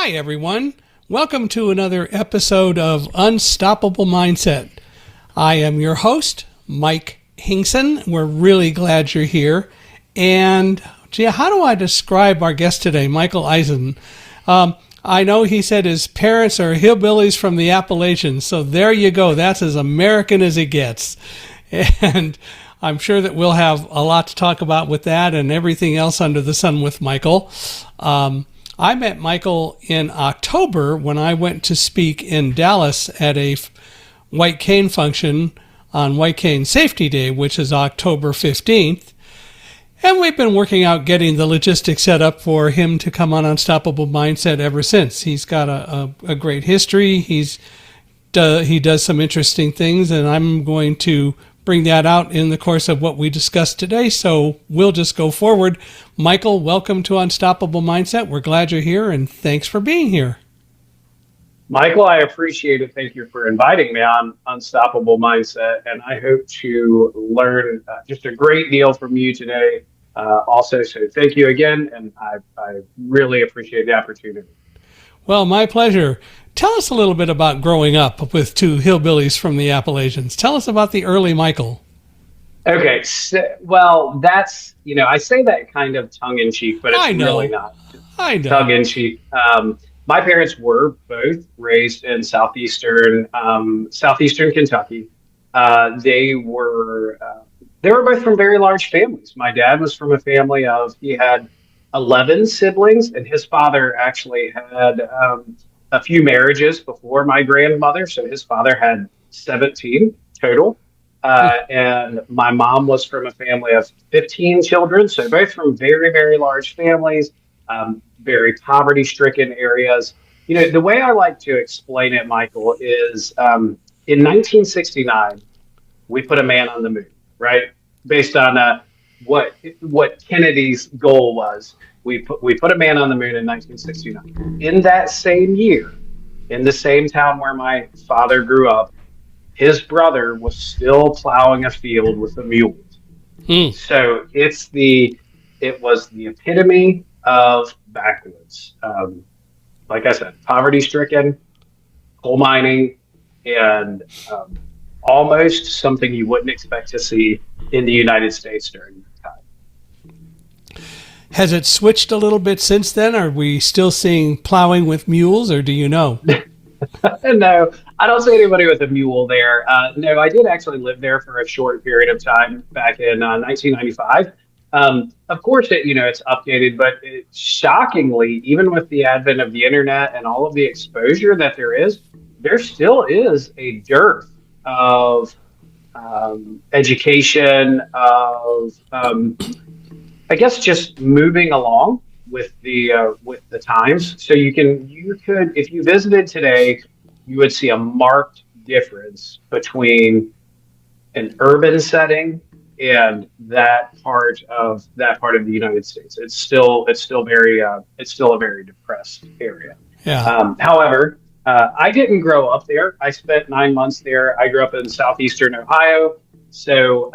Hi, everyone. Welcome to another episode of Unstoppable Mindset. I am your host, Mike Hingson. We're really glad you're here. And, gee, how do I describe our guest today, Michael Ison? I know he said his parents are hillbillies from the Appalachians, so there you go. That's as American as it gets. And I'm sure that we'll have a lot to talk about with that and everything else under the sun with Michael. I met Michael in October when I went to speak in Dallas at a White Cane function on White Cane Safety Day, which is October 15th. And we've been working out getting the logistics set up for him to come on Unstoppable Mindset ever since. He's got a great history. He does some interesting things, and I'm going to bring that out in the course of what we discussed today. So we'll just go forward. Michael, welcome to Unstoppable Mindset. We're glad you're here, and thanks for being here. Michael, I appreciate it. Thank you for inviting me on Unstoppable Mindset, and I hope to learn just a great deal from you today. Also, so thank you again, and I really appreciate the opportunity. Well, my pleasure. Tell us a little bit about growing up with two hillbillies from the Appalachians. Tell us about the early Michael. Okay, well, that's, I say that kind of tongue-in-cheek, but it's really not tongue-in-cheek. My parents were both raised in southeastern Kentucky. They were both from very large families. My dad was from a family he had 11 siblings, and his father actually had a few marriages before my grandmother. So his father had 17 total. And my mom was from a family of 15 children. So both from very, very large families, very poverty-stricken areas. The way I like to explain it, Michael, is in 1969, we put a man on the moon, right? Based on what Kennedy's goal was. We put a man on the moon in 1969. In that same year, in the same town where my father grew up, his brother was still plowing a field with a mule. So it was the epitome of backwoods. Like I said, poverty-stricken, coal mining, and almost something you wouldn't expect to see in the United States during that time. Has it switched a little bit since then? Are we still seeing plowing with mules, or do you know? No, I don't see anybody with a mule there. No, I did actually live there for a short period of time back in 1995. Of course, it's updated, but shockingly, even with the advent of the internet and all of the exposure that there still is a dearth of education, of I guess just moving along with the times. So you could, if you visited today, you would see a marked difference between an urban setting and that part of the United States. It's still a very depressed area. Yeah. However, I didn't grow up there. I spent 9 months there. I grew up in southeastern Ohio. So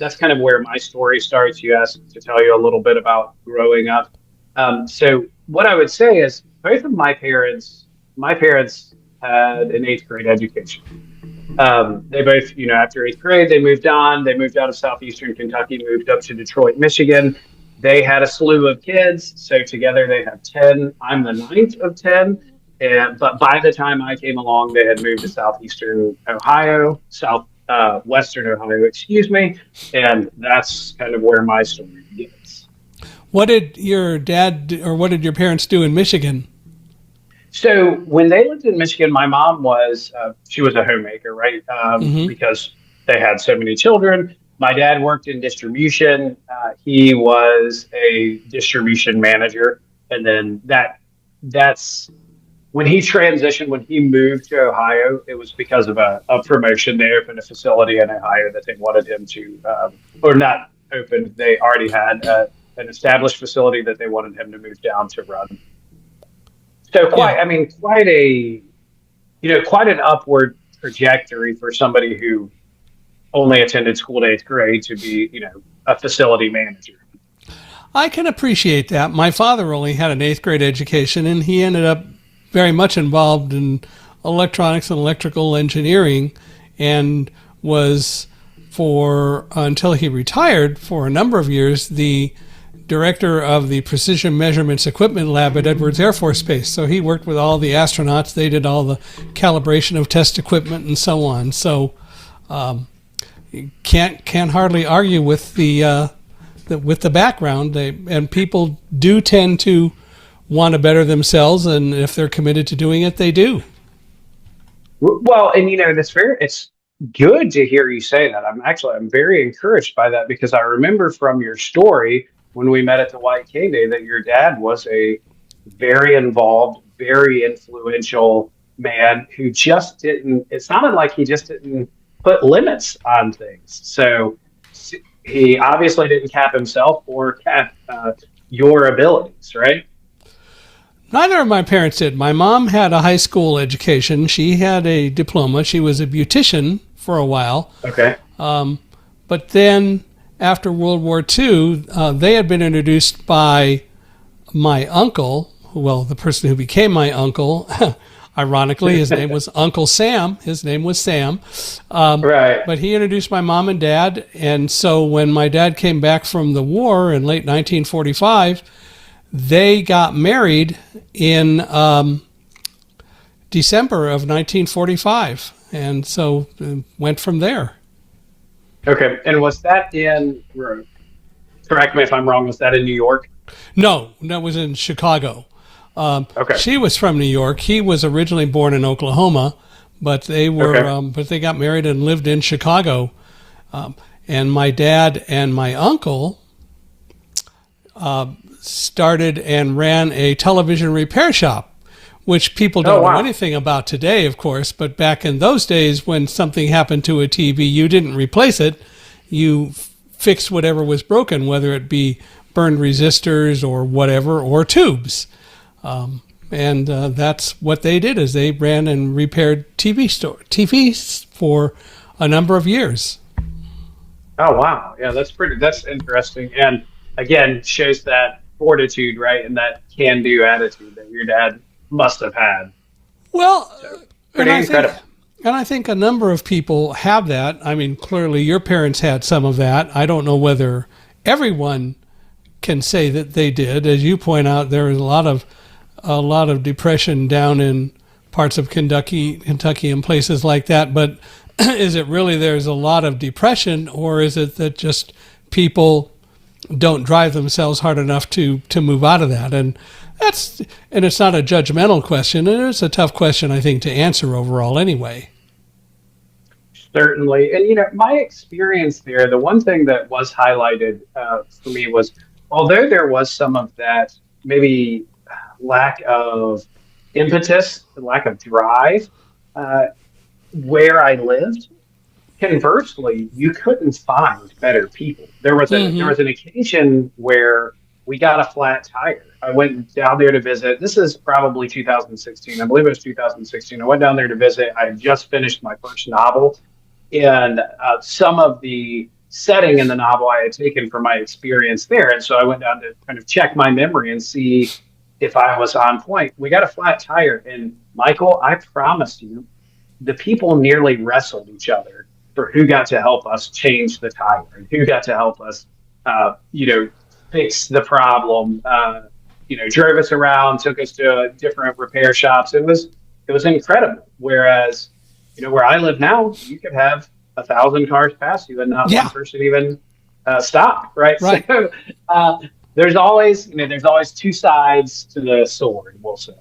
that's kind of where my story starts. You asked to tell you a little bit about growing up. So what I would say is both of my parents had an 8th grade education. They both, after 8th grade, they moved on. They moved out of southeastern Kentucky, moved up to Detroit, Michigan. They had a slew of kids. So together they have 10. I'm the 9th of 10. But by the time I came along, they had moved to southeastern Ohio, western Ohio, and that's kind of where my story begins. What did your parents do in Michigan? So when they lived in Michigan, my mom she was a homemaker, right? Because they had so many children. My dad worked in distribution. He was a distribution manager, and then that's when he transitioned, when he moved to Ohio, it was because of a promotion. They opened a facility in Ohio that they wanted him to, or not opened. They already had an established facility that they wanted him to move down to run. So quite an upward trajectory for somebody who only attended school to 8th grade to be, a facility manager. I can appreciate that. My father only had an 8th grade education, and he ended up very much involved in electronics and electrical engineering, and was until he retired for a number of years, the director of the Precision Measurements Equipment Lab at Edwards Air Force Base. So he worked with all the astronauts. They did all the calibration of test equipment and so on. So you can't hardly argue with the background. And people do tend to want to better themselves, and if they're committed to doing it, they do. Well, and it's good to hear you say that. I'm very encouraged by that, because I remember from your story when we met at the YK Day that your dad was a very involved, very influential man who just didn't, it sounded like he just didn't put limits on things. So he obviously didn't cap himself or cap your abilities, right? Neither of my parents did. My mom had a high school education. She had a diploma. She was a beautician for a while. Okay. But then after World War II, they had been introduced by my uncle, well, the person who became my uncle. Ironically, his name was Uncle Sam. His name was Sam. Right. But he introduced my mom and dad. And so when my dad came back from the war in late 1945, they got married in December of 1945. And so went from there. Okay. And was that correct me if I'm wrong, was that in New York? No, that was in Chicago. Okay. She was from New York. He was originally born in Oklahoma, but they were, but they got married and lived in Chicago. And my dad and my uncle started and ran a television repair shop, which people don't know anything about today, of course. But back in those days, when something happened to a TV, you didn't replace it. You fixed whatever was broken, whether it be burned resistors or whatever, or tubes. And that's what they did, is they ran and repaired TVs for a number of years. Oh, wow. Yeah, that's interesting. And again, shows that fortitude, right? And that can-do attitude that your dad must have had. Well, so, pretty incredible. And I think a number of people have that. I mean, clearly your parents had some of that. I don't know whether everyone can say that they did. As you point out, there is a lot of depression down in parts of Kentucky and places like that. But is it really there's a lot of depression, or is it that just people don't drive themselves hard enough to move out of that? And it's not a judgmental question. And it's a tough question, I think, to answer overall anyway. Certainly. And, my experience there, the one thing that was highlighted for me was, although there was some of that maybe lack of impetus, lack of drive where I lived, conversely, you couldn't find better people. There was an occasion where we got a flat tire. I went down there to visit. This is probably 2016. I believe it was 2016. I went down there to visit. I had just finished my first novel, and some of the setting in the novel I had taken from my experience there. And so I went down to kind of check my memory and see if I was on point. We got a flat tire, and Michael, I promise you, the people nearly wrestled each other for who got to help us change the tire and who got to help us, fix the problem. Drove us around, took us to different repair shops. It was incredible. Whereas, where I live now, you could have 1,000 cars pass you and not one person even stop. Right. So there's always two sides to the sword, we'll say.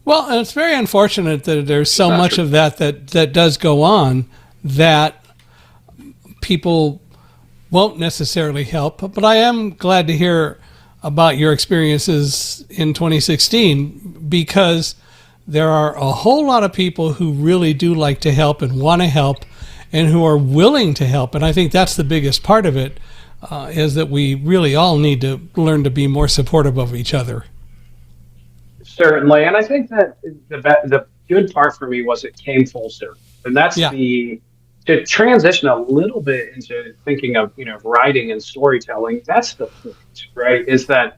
Well, and it's very unfortunate that there's so much of that does go on that people won't necessarily help. But I am glad to hear about your experiences in 2016, because there are a whole lot of people who really do like to help and want to help and who are willing to help. And I think that's the biggest part of it, is that we really all need to learn to be more supportive of each other. Certainly. And I think that the good part for me was it came full circle. And that's to transition a little bit into thinking of, writing and storytelling. That's the point, right? Is that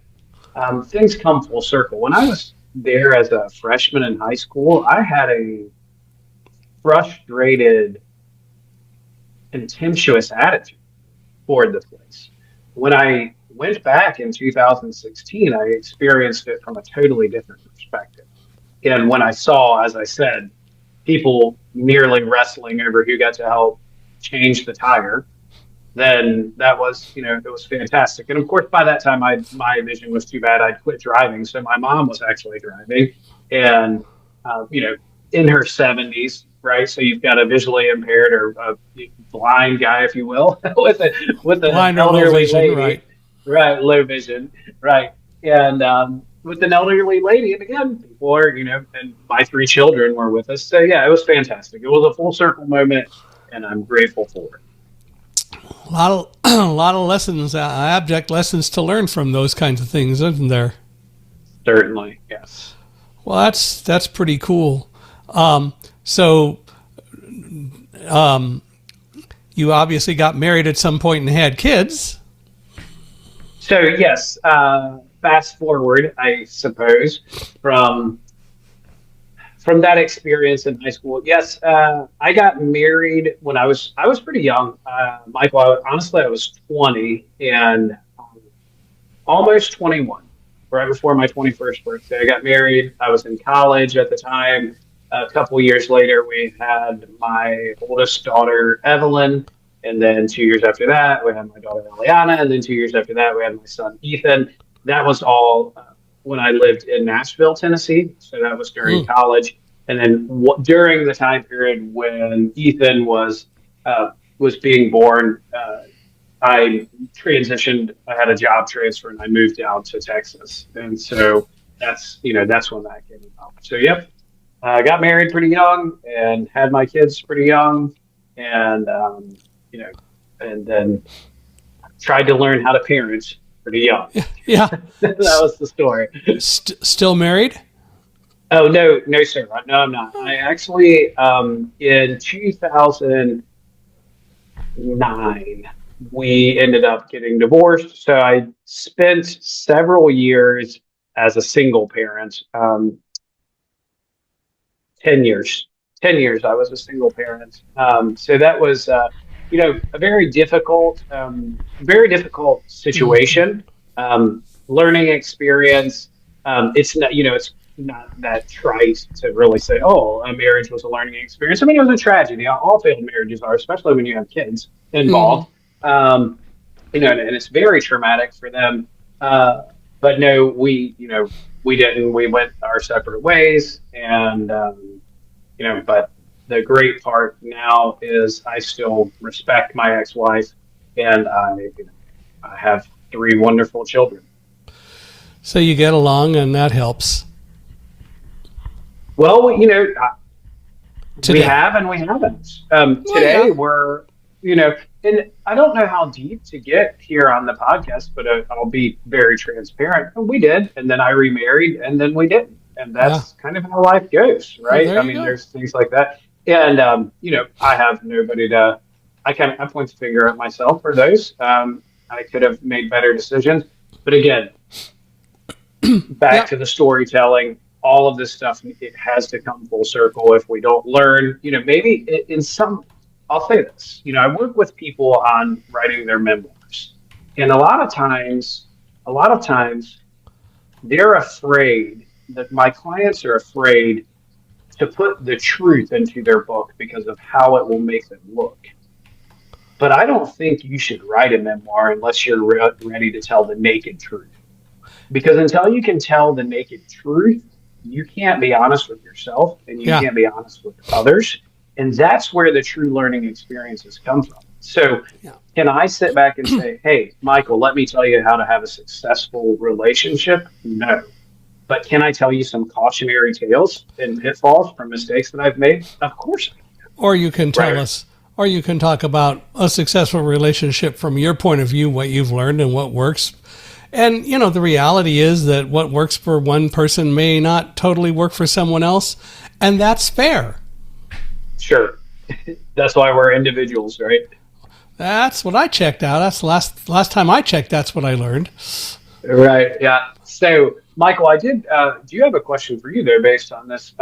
things come full circle. When I was there as a freshman in high school, I had a frustrated, contemptuous attitude toward the place. When I went back in 2016, I experienced it from a totally different perspective. And when I saw, as I said, people nearly wrestling over who got to help change the tire, then that was, it was fantastic. And of course, by that time, my vision was too bad. I'd quit driving. So my mom was actually driving and, in her 70s, right? So you've got a visually impaired or a blind guy, if you will, with an elderly lady. Right, low vision, right. And with an elderly lady, and again, people are, and my 3 children were with us. So yeah, it was fantastic. It was a full circle moment, and I'm grateful for it. A lot of lessons, abject lessons to learn from those kinds of things, isn't there? Certainly, yes. Well, that's pretty cool. You obviously got married at some point and had kids. So yes, fast forward, I suppose, from that experience in high school. Yes, I got married when I was pretty young. Michael, I was 20 and almost 21, right before my 21st birthday. I got married. I was in college at the time. A couple years later, we had my oldest daughter, Evelyn. And then 2 years after that, we had my daughter, Eliana. And then 2 years after that, we had my son, Ethan. That was all when I lived in Nashville, Tennessee. So that was during college. And then during the time period when Ethan was being born, I transitioned. I had a job transfer and I moved down to Texas. And so that's when that came about. So, yep, I got married pretty young and had my kids pretty young. And, and then tried to learn how to parent pretty young. Yeah. That was the story. Still married? Oh, no, sir. No, I'm not. I actually, in 2009, we ended up getting divorced. So I spent several years as a single parent. 10 years. 10 years I was a single parent. So that was, a very difficult situation, learning experience. It's not, it's not that trite to really say, oh, a marriage was a learning experience. I mean, it was a tragedy. All failed marriages are, especially when you have kids involved. And it's very traumatic for them. But no, we didn't. We went our separate ways, and but the great part now is I still respect my ex-wife, and I have 3 wonderful children. So you get along, and that helps. Well, we have and we haven't. Today we're, and I don't know how deep to get here on the podcast, but I'll be very transparent. We did, and then I remarried, and then we didn't. And that's kind of how life goes, right? Well, there's things like that. And, I have nobody I point the finger at myself for those. I could have made better decisions. But again, back to the storytelling, all of this stuff, it has to come full circle. If we don't learn, maybe I'll say this, I work with people on writing their memoirs. And a lot of times they're afraid that my clients are afraid to put the truth into their book because of how it will make them look. But I don't think you should write a memoir unless you're ready to tell the naked truth. Because until you can tell the naked truth, you can't be honest with yourself and you can't be honest with others. And that's where the true learning experiences come from. So can I sit back and say, hey, Michael, let me tell you how to have a successful relationship? No. But can I tell you some cautionary tales and pitfalls from mistakes that I've made? Of course I can. Or you can tell us, or you can talk about a successful relationship from your point of view, what you've learned and what works. And, the reality is that what works for one person may not totally work for someone else. And that's fair. Sure. That's why we're individuals, right? That's what I checked out. That's the last time I checked, that's what I learned. Right. Yeah. So Michael, I did. Do you have a question for you there based on this?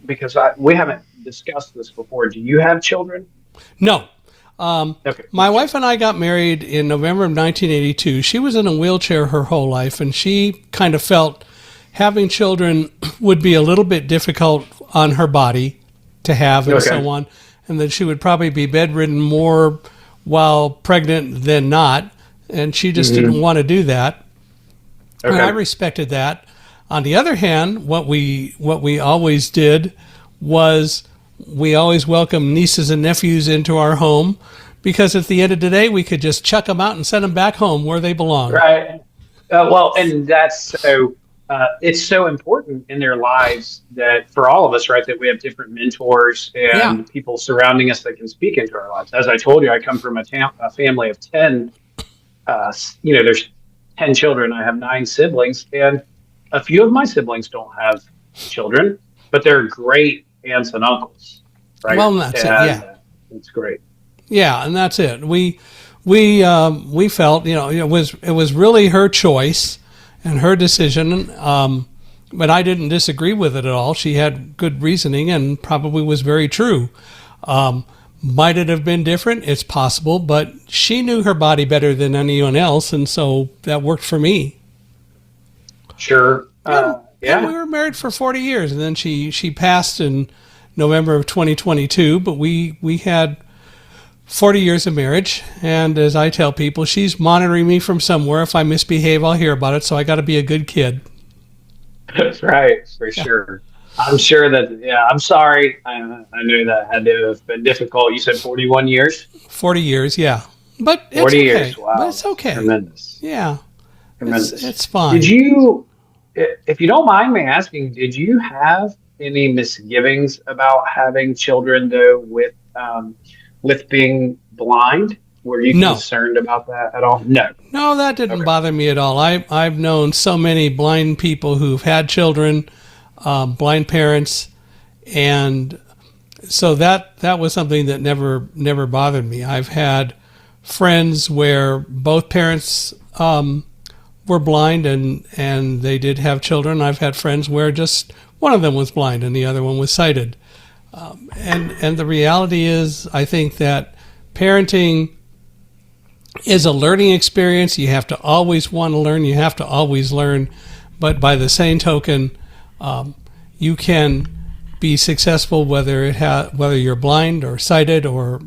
Because we haven't discussed this before. Do you have children? No. Okay. My wife and I got married in November of 1982. She was in a wheelchair her whole life, and she kind of felt having children would be a little bit difficult on her body to have and so on, and that she would probably be bedridden more while pregnant than not, and she just didn't want to do that. Okay. And I respected that. On the other hand, what we always did was we always welcomed nieces and nephews into our home, because at the end of the day, we could just chuck them out and send them back home where they belong. Right. Well, and that's so, it's so important in their lives that for all of us, right, that we have different mentors and people surrounding us that can speak into our lives. As I told you, I come from a family of 10, there's 10 children. I have 9 siblings, and a few of my siblings don't have children, but they're great aunts and uncles, right? Well, that's it. Yeah, it's great. Yeah, and that's it. We felt it was really her choice and her decision, but I didn't disagree with it at all. She had good reasoning and probably was very true. Might it have been different? It's possible, but she knew her body better than anyone else, and so that worked for me. Sure. And we were married for 40 years, and then she passed in November of 2022, but we had 40 years of marriage, and as I tell people, she's monitoring me from somewhere. If I misbehave, I'll hear about it, so I got to be a good kid. That's right, for sure. I'm sure that, I'm sorry. I knew that had to have been difficult. You said 41 years? 40 years, yeah. But it's 40 okay. years, wow. But it's okay. Tremendous. Yeah. Tremendous. It's fine. Did you, if you don't mind me asking, did you have any misgivings about having children, though, with being blind? Were you concerned about that at all? No, that didn't bother me at all. I've known so many blind people who've had children, blind parents, and so that was something that never bothered me. I've had friends where both parents were blind and they did have children. I've had friends where just one of them was blind and the other one was sighted. And the reality is, I think that parenting is a learning experience. You have to always want to learn. You have to always learn. But by the same token, you can be successful whether you're blind or sighted or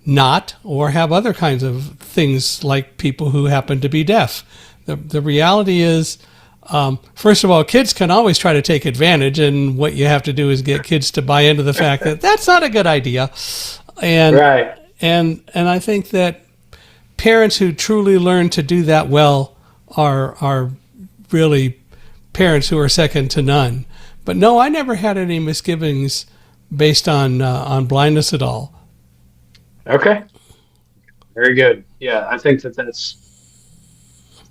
not, or have other kinds of things like people who happen to be deaf. The reality is, first of all, kids can always try to take advantage, and what you have to do is get kids to buy into the fact that that's not a good idea. And right. And I think that parents who truly learn to do that well are really parents who are second to none. But no, I never had any misgivings based on blindness at all. Okay. Very good. Yeah, I think that's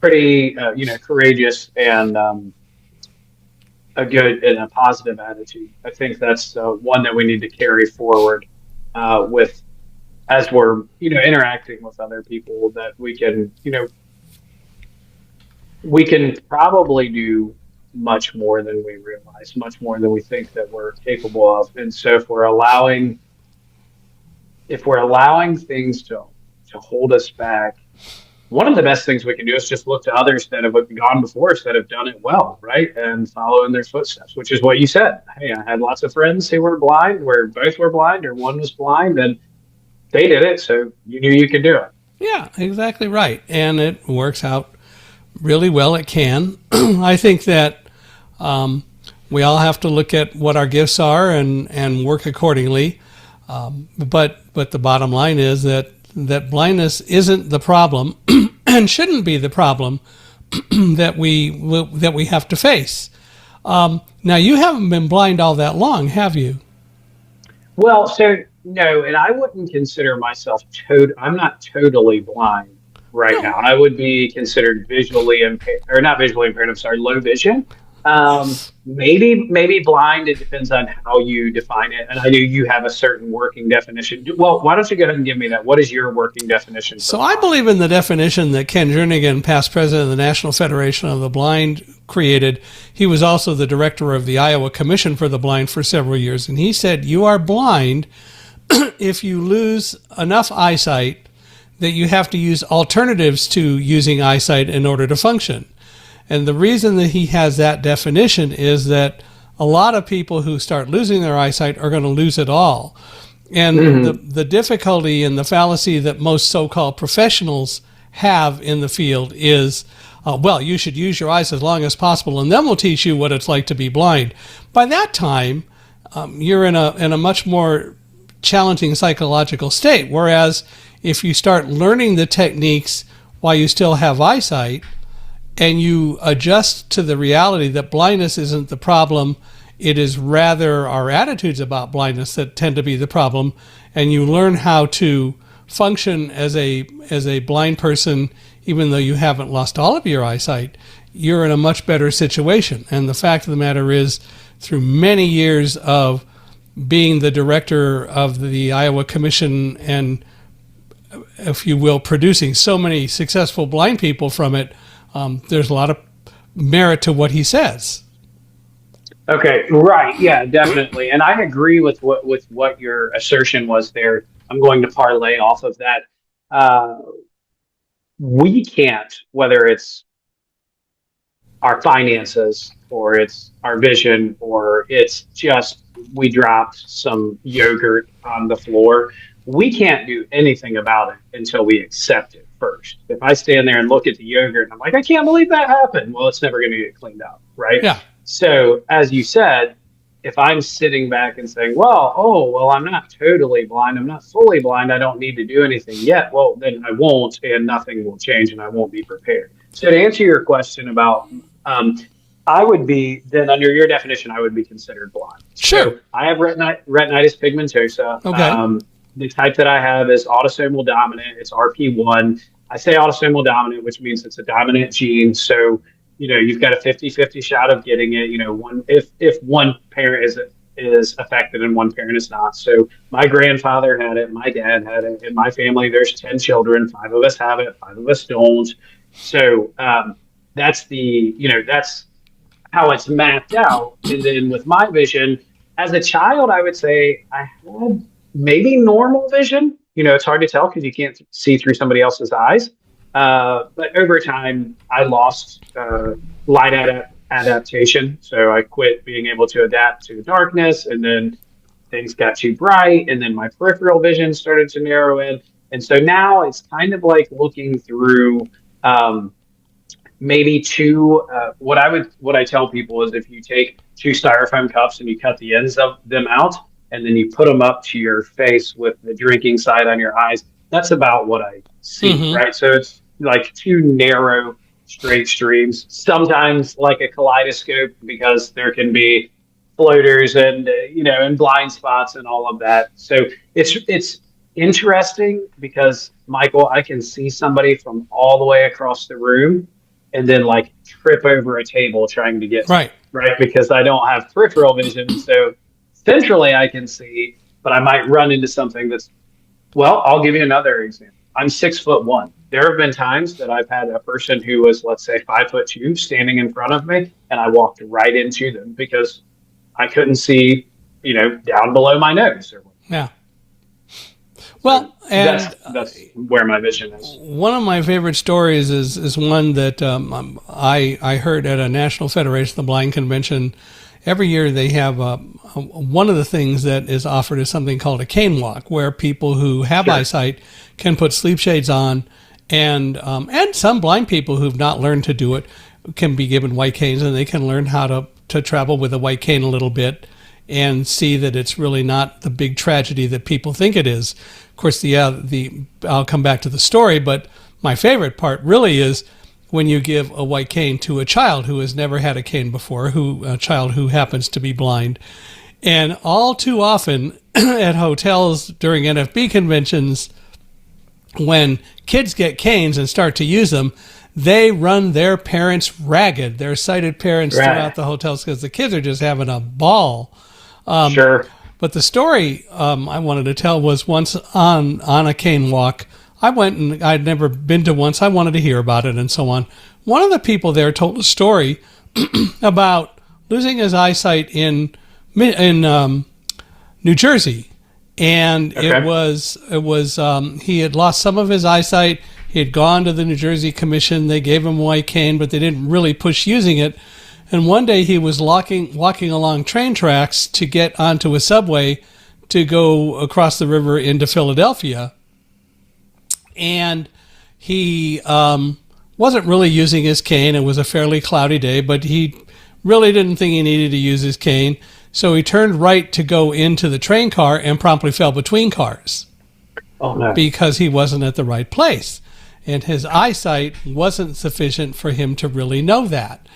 pretty, courageous and a good and a positive attitude. I think that's one that we need to carry forward with as we're, interacting with other people, that we can probably do much more than we realize, much more than we think that we're capable of. And so if we're allowing things to hold us back, one of the best things we can do is just look to others that have gone before us that have done it well, right? And follow in their footsteps, which is what you said. Hey, I had lots of friends who were blind, where both were blind or one was blind, and they did it, so you knew you could do it. Yeah, exactly right. And it works out really well. It can. I think that we all have to look at what our gifts are and work accordingly. But the bottom line is that blindness isn't the problem and shouldn't be the problem that we have to face. Now, you haven't been blind all that long, have you? Well, so no, and I wouldn't consider myself I'm not totally blind right now. I would be considered visually impaired, or not visually impaired. I'm sorry, low vision. Maybe blind. It depends on how you define it. And I know you have a certain working definition. Well, why don't you go ahead and give me that? What is your working definition? So I believe in the definition that Ken Jernigan, past president of the National Federation of the Blind, created. He was also the director of the Iowa Commission for the Blind for several years. And he said, you are blind if you lose enough eyesight that you have to use alternatives to using eyesight in order to function. And the reason that he has that definition is that a lot of people who start losing their eyesight are going to lose it all. And the difficulty and the fallacy that most so-called professionals have in the field is, well, you should use your eyes as long as possible, and then we'll teach you what it's like to be blind. By that time, you're in a much more challenging psychological state. Whereas if you start learning the techniques while you still have eyesight, and you adjust to the reality that blindness isn't the problem, it is rather our attitudes about blindness that tend to be the problem, and you learn how to function as a blind person even though you haven't lost all of your eyesight, you're in a much better situation. And the fact of the matter is, through many years of being the director of the Iowa Commission and, if you will, producing so many successful blind people from it, there's a lot of merit to what he says. Okay, right, yeah, definitely, and I agree with what your assertion was there. I'm going to parlay off of that. We can't, whether it's our finances or it's our vision or it's just we dropped some yogurt on the floor, we can't do anything about it until we accept it first. If I stand there and look at the yogurt and I'm like, I can't believe that happened, well, it's never going to get cleaned up, right? Yeah. So as you said, if I'm sitting back and saying, well, I'm not totally blind, I'm not fully blind, I don't need to do anything yet, well, then I won't, and nothing will change, and I won't be prepared. So to answer your question about, I would be, then under your definition, I would be considered blind. Sure. So I have retinitis pigmentosa. Okay. The type that I have is autosomal dominant. It's RP1. I say autosomal dominant, which means it's a dominant gene. So, you've got a 50-50 shot of getting it. If one parent is affected and one parent is not. So my grandfather had it, my dad had it. In my family, there's 10 children. 5 of us have it, 5 of us don't. So that's that's how it's mapped out. And then with my vision, as a child, I would say I had maybe normal vision. It's hard to tell because you can't see through somebody else's eyes. But over time, I lost light adaptation. So I quit being able to adapt to darkness, and then things got too bright, and then my peripheral vision started to narrow in. And so now it's kind of like looking through maybe two. What I tell people is if you take 2 styrofoam cups and you cut the ends of them out, and then you put them up to your face with the drinking side on your eyes, that's about what I see, right? So it's like 2 narrow, straight streams, sometimes like a kaleidoscope, because there can be floaters and, and blind spots and all of that. So it's interesting because, Michael, I can see somebody from all the way across the room and then like trip over a table trying to get right, because I don't have peripheral vision. So centrally I can see, but I might run into something that's, well, I'll give you another example. I'm 6'1". There have been times that I've had a person who was, let's say, 5'2" standing in front of me, and I walked right into them because I couldn't see, down below my nose. Yeah. Well, so and that's where my vision is. One of my favorite stories is one that I heard at a National Federation of the Blind convention. Every year they have one of the things that is offered is something called a cane walk, where people who have eyesight can put sleep shades on, and some blind people who've not learned to do it can be given white canes, and they can learn how to travel with a white cane a little bit and see that it's really not the big tragedy that people think it is. Of course, I'll come back to the story, but my favorite part really is when you give a white cane to a child who has never had a cane before, a child who happens to be blind. And all too often at hotels during NFB conventions, when kids get canes and start to use them, they run their parents ragged, their sighted parents throughout the hotels, because the kids are just having a ball. Sure. But the story I wanted to tell was once on a cane walk. I went and I'd never been to once. I wanted to hear about it and so on. One of the people there told a story about losing his eyesight in New Jersey, and it was he had lost some of his eyesight. He had gone to the New Jersey Commission. They gave him a white cane, but they didn't really push using it. And one day he was walking along train tracks to get onto a subway to go across the river into Philadelphia, and he wasn't really using his cane. It was a fairly cloudy day, but he really didn't think he needed to use his cane. So he turned right to go into the train car and promptly fell between cars. Oh, no. Because he wasn't at the right place. And his eyesight wasn't sufficient for him to really know that.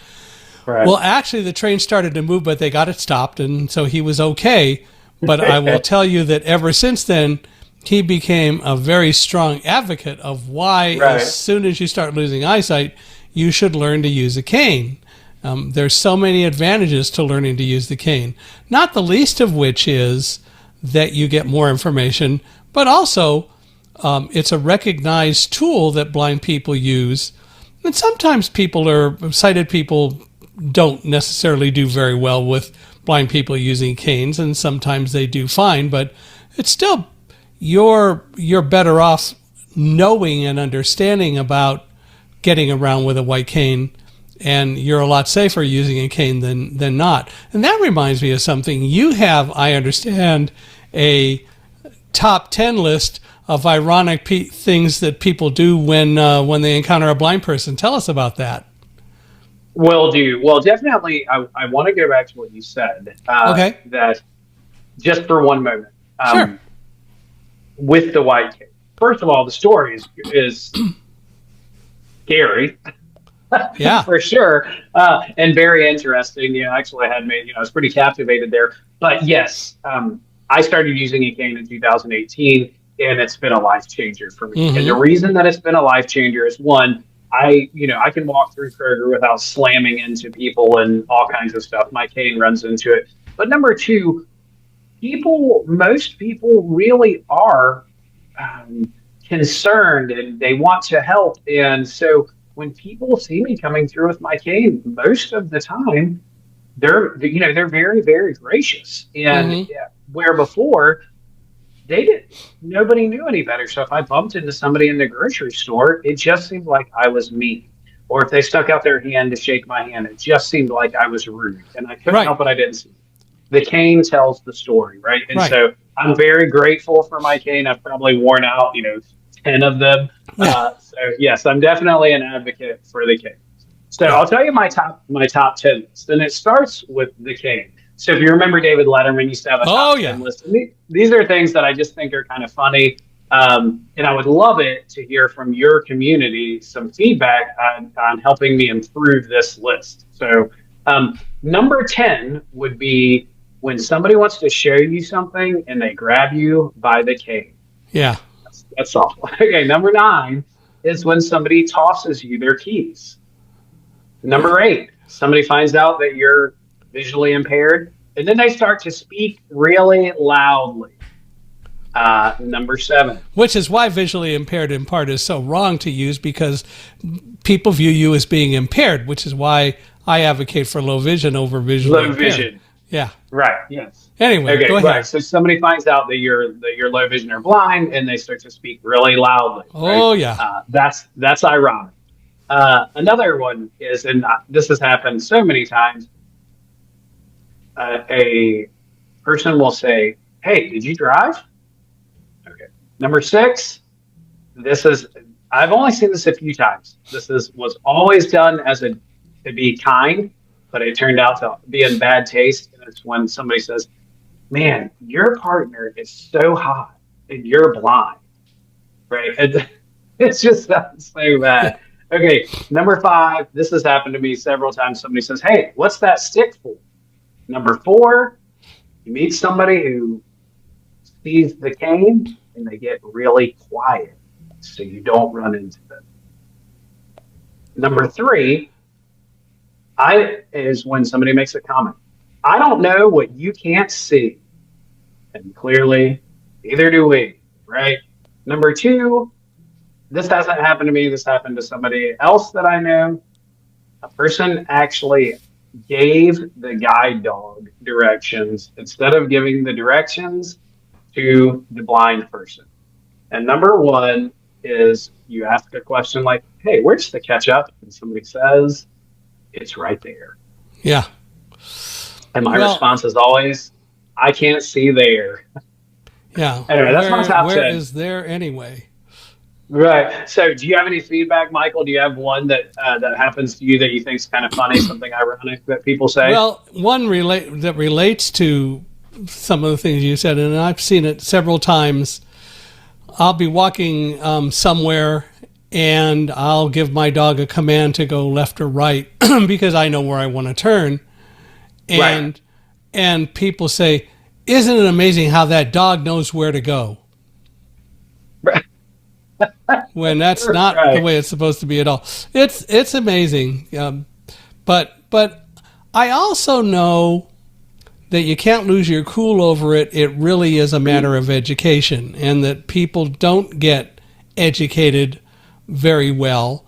Right. Well, actually, the train started to move, but they got it stopped, and so he was okay. But I will tell you that ever since then, he became a very strong advocate of why, as soon as you start losing eyesight, you should learn to use a cane. There's so many advantages to learning to use the cane, not the least of which is that you get more information, but also it's a recognized tool that blind people use. And sometimes sighted people don't necessarily do very well with blind people using canes, and sometimes they do fine, but it's still, you're better off knowing and understanding about getting around with a white cane, and you're a lot safer using a cane than not. And that reminds me of something. You have, I understand, a top 10 list of ironic things that people do when they encounter a blind person. Tell us about that. Will do. Well, definitely, I want to go back to what you said. Okay. That just for one moment. Sure. With the white cane. First of all, the story is scary. Yeah, for sure, and very interesting. Actually, I was pretty captivated there. But yes, I started using a cane in 2018, and it's been a life changer for me. Mm-hmm. And the reason that it's been a life changer is, one, I can walk through Kroger without slamming into people and all kinds of stuff. My cane runs into it. But number two, most people really are concerned, and they want to help. And so when people see me coming through with my cane, most of the time they're very, very gracious. And where before nobody knew any better. So if I bumped into somebody in the grocery store, it just seemed like I was mean. Or if they stuck out their hand to shake my hand, it just seemed like I was rude. And I couldn't help it. I didn't see it. The cane tells the story, right? And so I'm very grateful for my cane. I've probably worn out, 10 of them. So yes, I'm definitely an advocate for the cane. So I'll tell you my top 10 list, and it starts with the cane. So if you remember, David Letterman used to have a top 10 list. And these are things that I just think are kind of funny, and I would love it to hear from your community some feedback on helping me improve this list. So number 10 would be when somebody wants to show you something and they grab you by the cane. Yeah. That's all. Okay, number 9 is when somebody tosses you their keys. Number 8, somebody finds out that you're visually impaired, and then they start to speak really loudly. Number 7. Which is why visually impaired in part is so wrong to use, because people view you as being impaired, which is why I advocate for low vision over visually impaired. Low vision. Yeah. Right. Yes. Anyway, go ahead. Right. So somebody finds out that you're low vision or blind, and they start to speak really loudly. Oh, right? yeah. That's ironic. Another one is, and this has happened so many times, a person will say, "Hey, did you drive?" Okay. Number 6, I've only seen this a few times. Was always done to be kind, but it turned out to be in bad taste. And it's when somebody says, "Man, your partner is so hot and you're blind," right? And it's just so bad. Okay, number 5, this has happened to me several times. Somebody says, "Hey, what's that stick for?" Number 4, you meet somebody who sees the cane and they get really quiet so you don't run into them. Number three, is when somebody makes a comment. I don't know what you can't see. And clearly, neither do we, right? Number two, this doesn't happen to me. This happened to somebody else that I know. A person actually gave the guide dog directions instead of giving the directions to the blind person. And number one is you ask a question like, hey, where's the ketchup? And somebody says, it's right there. Yeah. And my response is always, I can't see there. Yeah. Anyway, that's my top 10. Where is there anyway? Right. So do you have any feedback, Michael? Do you have one that happens to you that you think is kind of funny, something ironic that people say? Well, one that relates to some of the things you said, and I've seen it several times. I'll be walking somewhere, and I'll give my dog a command to go left or right because I know where I want to turn. And people say, isn't it amazing how that dog knows where to go? Right. When that's not the way it's supposed to be at all. It's amazing. But I also know that you can't lose your cool over it. It really is a matter of education, and that people don't get educated very well.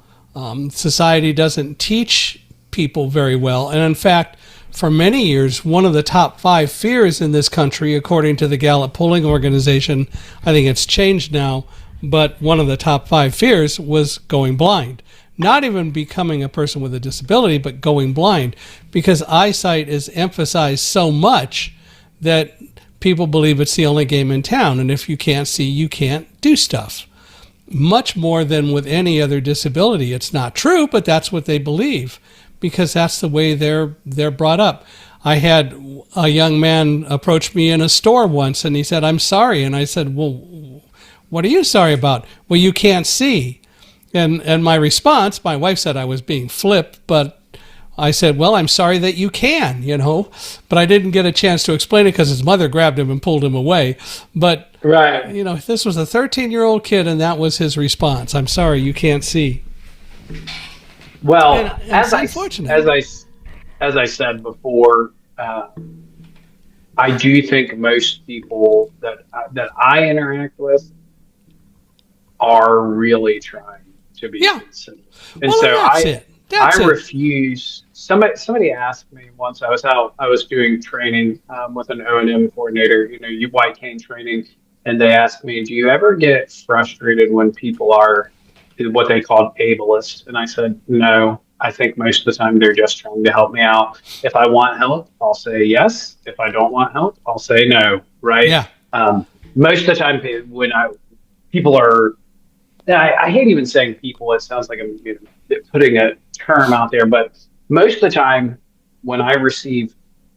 Society doesn't teach people very well. And in fact, for many years, one of the top 5 fears in this country, according to the Gallup polling organization, I think it's changed now, but one of the top 5 fears was going blind. Not even becoming a person with a disability, but going blind, because eyesight is emphasized so much that people believe it's the only game in town. And if you can't see, you can't do stuff. Much more than with any other disability. It's not true, but that's what they believe, because that's the way they're brought up. I had a young man approach me in a store once, and he said, I'm sorry. And I said, well, what are you sorry about? Well, you can't see. And my response, my wife said I was being flip, but I said, well, I'm sorry that you can, but I didn't get a chance to explain it because his mother grabbed him and pulled him away. But, this was a 13-year-old kid, and that was his response. I'm sorry, you can't see. Well, and as I said before, I do think most people that I interact with are really trying to be considerate. And I refuse. Somebody asked me once, I was doing training with an O&M coordinator, white cane training, and they asked me, do you ever get frustrated when people are what they call ableist? And I said, no, I think most of the time they're just trying to help me out. If I want help, I'll say yes. If I don't want help, I'll say no, right? Yeah. Most of the time when people are, I hate even saying people, it sounds like I'm putting a term out there, but most of the time when I receive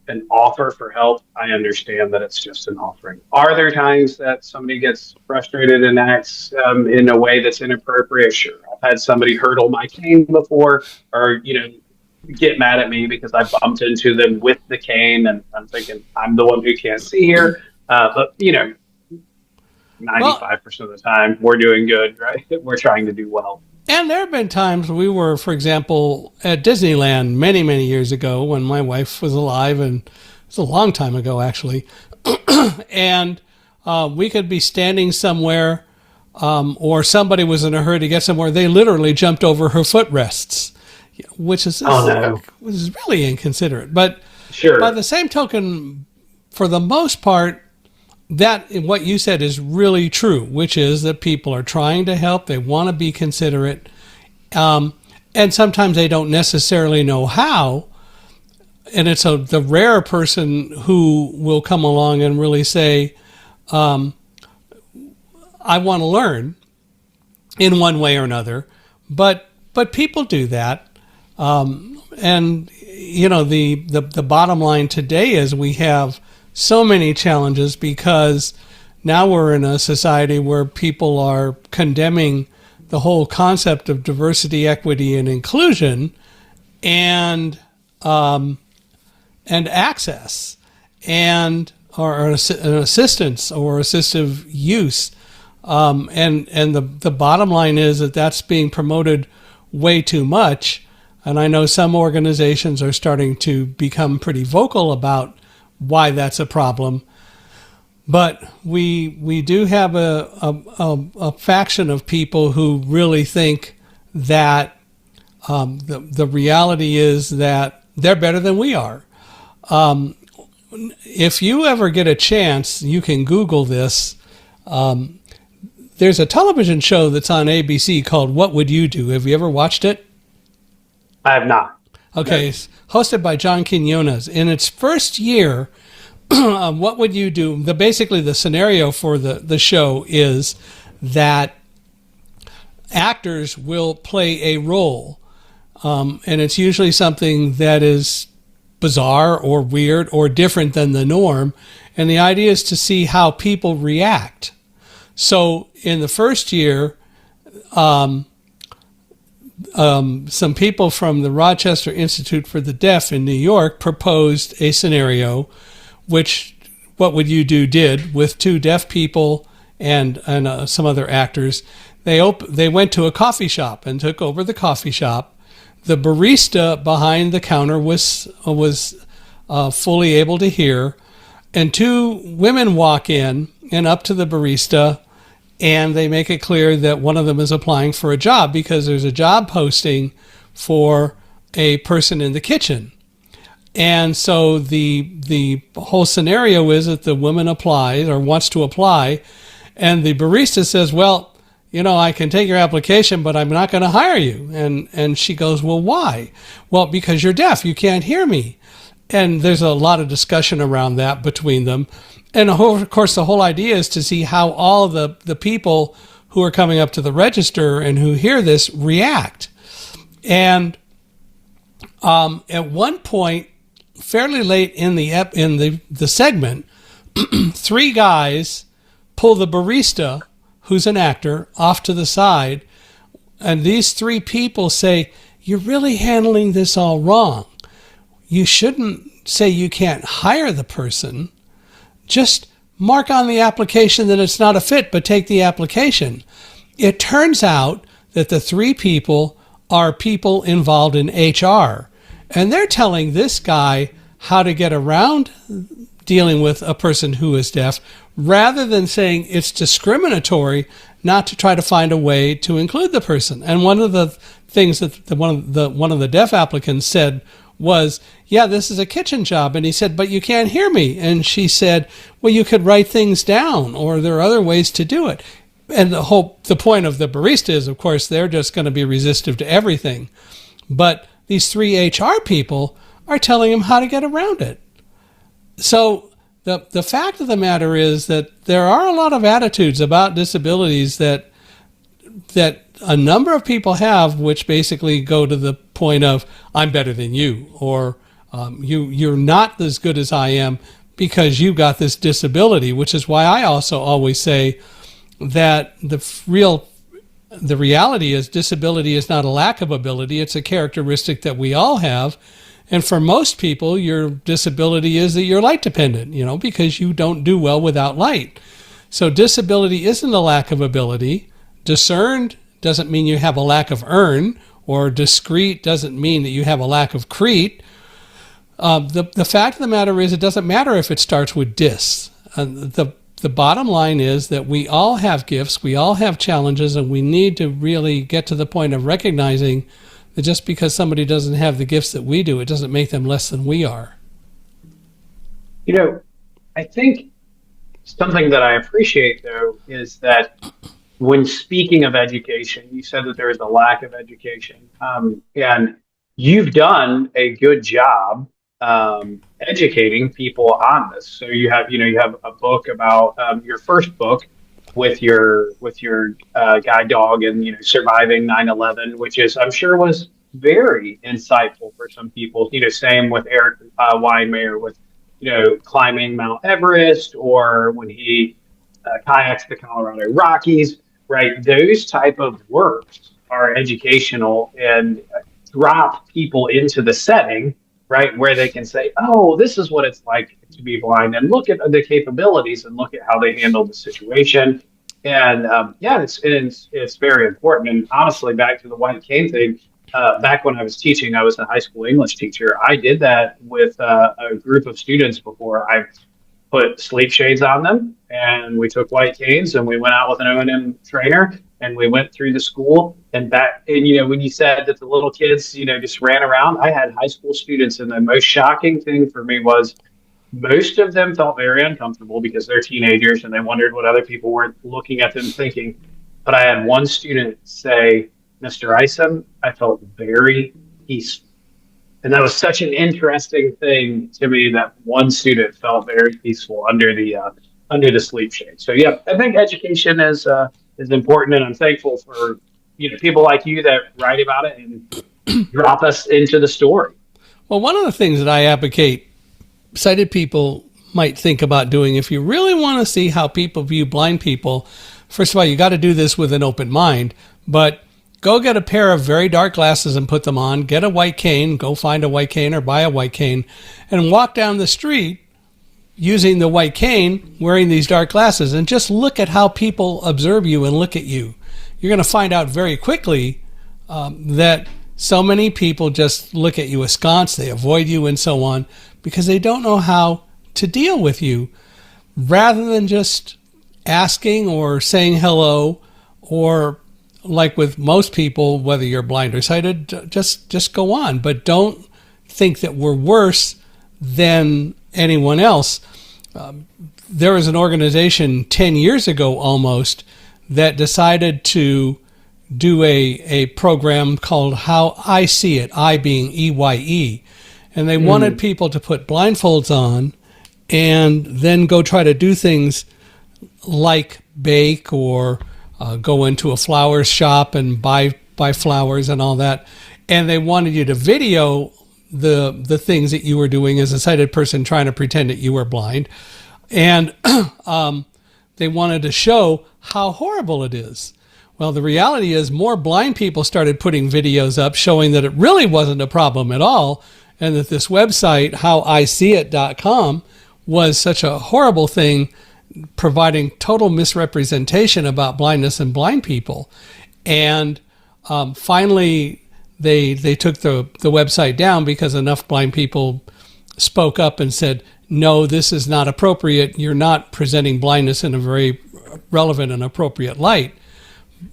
an offer for help, I understand that it's just an offering. Are there times that somebody gets frustrated and acts in a way that's inappropriate? Sure. I've had somebody hurdle my cane before, or, get mad at me because I bumped into them with the cane, and I'm thinking I'm the one who can't see here. But 95% of the time, we're doing good, right? We're trying to do well. And there have been times we were, for example, at Disneyland many, many years ago when my wife was alive, and it's a long time ago, actually. And we could be standing somewhere, or somebody was in a hurry to get somewhere. They literally jumped over her footrests, which is really inconsiderate. But sure. By the same token, for the most part, that what you said is really true, which is that people are trying to help. They want to be considerate. And sometimes they don't necessarily know how. And it's the rare person who will come along and really say, I want to learn in one way or another. But people do that. And, the bottom line today is we have so many challenges because now we're in a society where people are condemning the whole concept of diversity, equity, and inclusion, and access, or an assistance or assistive use, and the bottom line is that that's being promoted way too much. And I know some organizations are starting to become pretty vocal about why that's a problem. But we do have a faction of people who really think that the reality is that they're better than we are. If you ever get a chance, you can Google this. There's a television show that's on ABC called What Would You Do? Have you ever watched it? I have not. Okay, it's hosted by John Quinones. In its first year, what would you do? Basically, the scenario for the show is that actors will play a role, and it's usually something that is bizarre or weird or different than the norm, and the idea is to see how people react. So in the first year, some people from the Rochester Institute for the Deaf in New York proposed a scenario, which What Would You Do did with two deaf people and some other actors. They went to a coffee shop and took over the coffee shop. The barista behind the counter was fully able to hear, and two women walk in and up to the barista, and they make it clear that one of them is applying for a job because there's a job posting for a person in the kitchen. And so the whole scenario is that the woman applies or wants to apply, and the barista says, well, I can take your application, but I'm not going to hire you. And she goes, well, why? Well, because you're deaf. You can't hear me. And there's a lot of discussion around that between them. And of course, the whole idea is to see how all the people who are coming up to the register and who hear this react. And at one point, fairly late in the segment, three guys pull the barista, who's an actor, off to the side. And these three people say, you're really handling this all wrong. You shouldn't say you can't hire the person. Just mark on the application that it's not a fit, but take the application. It turns out that the three people are people involved in HR. And they're telling this guy how to get around dealing with a person who is deaf, rather than saying it's discriminatory not to try to find a way to include the person. And one of the things that one of the deaf applicants said was, yeah, this is a kitchen job. And he said, but you can't hear me. And she said, well, you could write things down, or there are other ways to do it. And the point of the barista is, of course, they're just going to be resistive to everything. But these three HR people are telling him how to get around it. So the fact of the matter is that there are a lot of attitudes about disabilities that a number of people have, which basically go to the point of, I'm better than you, or you're not as good as I am because you got this disability, which is why I also always say that the reality is disability is not a lack of ability. It's a characteristic that we all have. And for most people, your disability is that you're light dependent, because you don't do well without light. So disability isn't a lack of ability. Discerned doesn't mean you have a lack of earn, or discrete doesn't mean that you have a lack of crete. The fact of the matter is, it doesn't matter if it starts with dis. The bottom line is that we all have gifts, we all have challenges, and we need to really get to the point of recognizing that just because somebody doesn't have the gifts that we do, it doesn't make them less than we are. I think something that I appreciate, though, is that when speaking of education, you said that there is a lack of education. And you've done a good job educating people on this. So you have a book about your first book with your guide dog and surviving 9/11, which is, I'm sure, was very insightful for some people. Same with Eric Weinmayer with climbing Mount Everest, or when he kayaks the Colorado Rockies. Right, those type of works are educational and drop people into the setting, right, where they can say, oh, this is what it's like to be blind, and look at the capabilities and look at how they handle the situation. And it's very important. And honestly, back to the white cane thing, back when I was teaching, I was a high school English teacher. I did that with a group of students before. I put sleep shades on them, and we took white canes, and we went out with an O&M trainer, and we went through the school and back. And when you said that the little kids, just ran around, I had high school students, and the most shocking thing for me was most of them felt very uncomfortable because they're teenagers and they wondered what other people were looking at them thinking. But I had one student say, "Mr. Ison, I felt very peaceful." And that was such an interesting thing to me, that one student felt very peaceful under the sleep shade. So yeah, I think education is important, and I'm thankful for people like you that write about it and drop us into the story. Well, one of the things that I advocate sighted people might think about doing, if you really want to see how people view blind people, first of all, you got to do this with an open mind, but go get a pair of very dark glasses and put them on, get a white cane, go find a white cane or buy a white cane, and walk down the street using the white cane, wearing these dark glasses, and just look at how people observe you and look at you. You're going to find out very quickly that so many people just look at you askance, they avoid you and so on, because they don't know how to deal with you, rather than just asking or saying hello, or like with most people, whether you're blind or sighted, just go on. But don't think that we're worse than anyone else. There was an organization 10 years ago almost that decided to do a program called How I See It, I being EYE. And they wanted people to put blindfolds on and then go try to do things like bake or go into a flower shop and buy flowers and all that. And they wanted you to video the things that you were doing as a sighted person trying to pretend that you were blind. And they wanted to show how horrible it is. Well, the reality is more blind people started putting videos up showing that it really wasn't a problem at all, and that this website, howiseeit.com, was such a horrible thing, providing total misrepresentation about blindness and blind people. And finally, they took the website down because enough blind people spoke up and said, no, this is not appropriate. You're not presenting blindness in a very relevant and appropriate light.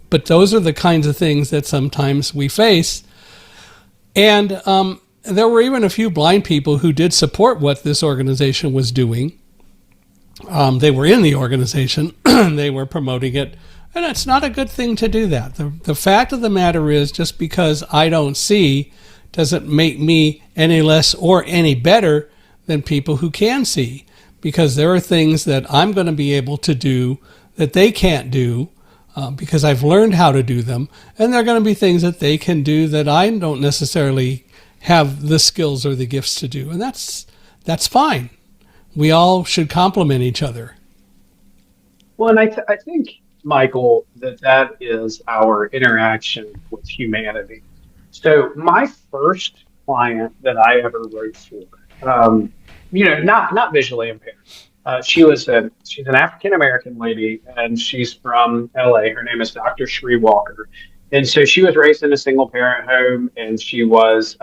But those are the kinds of things that sometimes we face. And there were even a few blind people who did support what this organization was doing. They were in the organization, they were promoting it, and it's not a good thing to do that. The fact of the matter is, just because I don't see doesn't make me any less or any better than people who can see, because there are things that I'm going to be able to do that they can't do because I've learned how to do them, and there are going to be things that they can do that I don't necessarily have the skills or the gifts to do, and that's fine. We all should complement each other. Well, and I think, Michael, that is our interaction with humanity. So my first client that I ever wrote for, not visually impaired. She's an African American lady, and she's from LA. Her name is Dr. Shree Walker, and so she was raised in a single parent home, and she was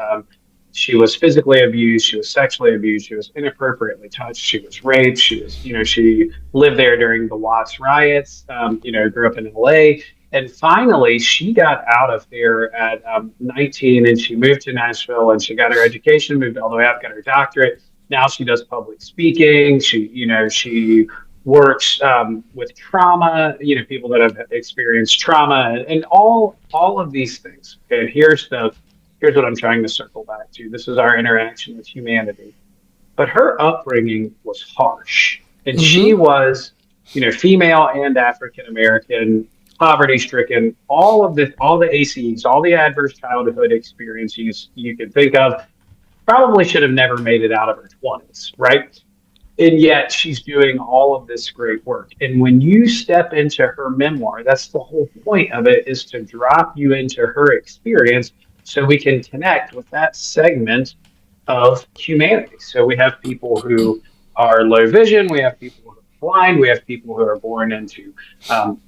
physically abused, she was sexually abused, she was inappropriately touched, she was raped, she lived there during the Watts riots, grew up in LA. And finally, she got out of there at 19, and she moved to Nashville, and she got her education, moved all the way up, got her doctorate. Now she does public speaking. She works with trauma, people that have experienced trauma, and all of these things. And here's what I'm trying to circle back to. This is our interaction with humanity. But her upbringing was harsh, and she was, female and African American, poverty stricken, all the ACEs, all the adverse childhood experiences you could think of. Probably should have never made it out of her 20s, right? And yet she's doing all of this great work. And when you step into her memoir, that's the whole point of it, is to drop you into her experience so we can connect with that segment of humanity. So we have people who are low vision, we have people who are blind. We have people who are born into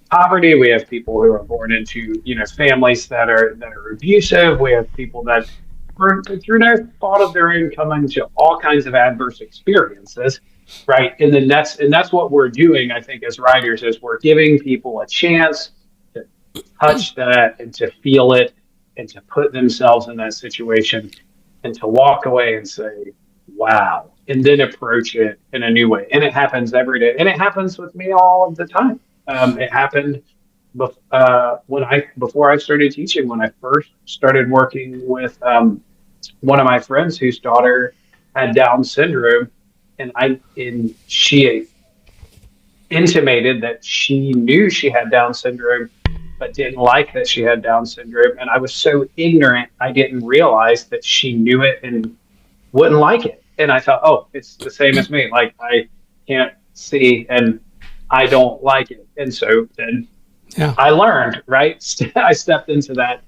poverty. We have people who are born into, families that are abusive. We have people that, through no fault of their own, come into all kinds of adverse experiences, right? And then that's what we're doing, I think, as writers, is we're giving people a chance to touch that and to feel it and to put themselves in that situation and to walk away and say, wow, and then approach it in a new way. And it happens every day. And it happens with me all of the time. It happened before I started teaching, when I first started working with one of my friends whose daughter had Down syndrome, and she intimated that she knew she had Down syndrome, but didn't like that she had Down syndrome. And I was so ignorant, I didn't realize that she knew it and wouldn't like it. And I thought, oh, it's the same as me. Like, I can't see and I don't like it. And so then I learned, right? I stepped into that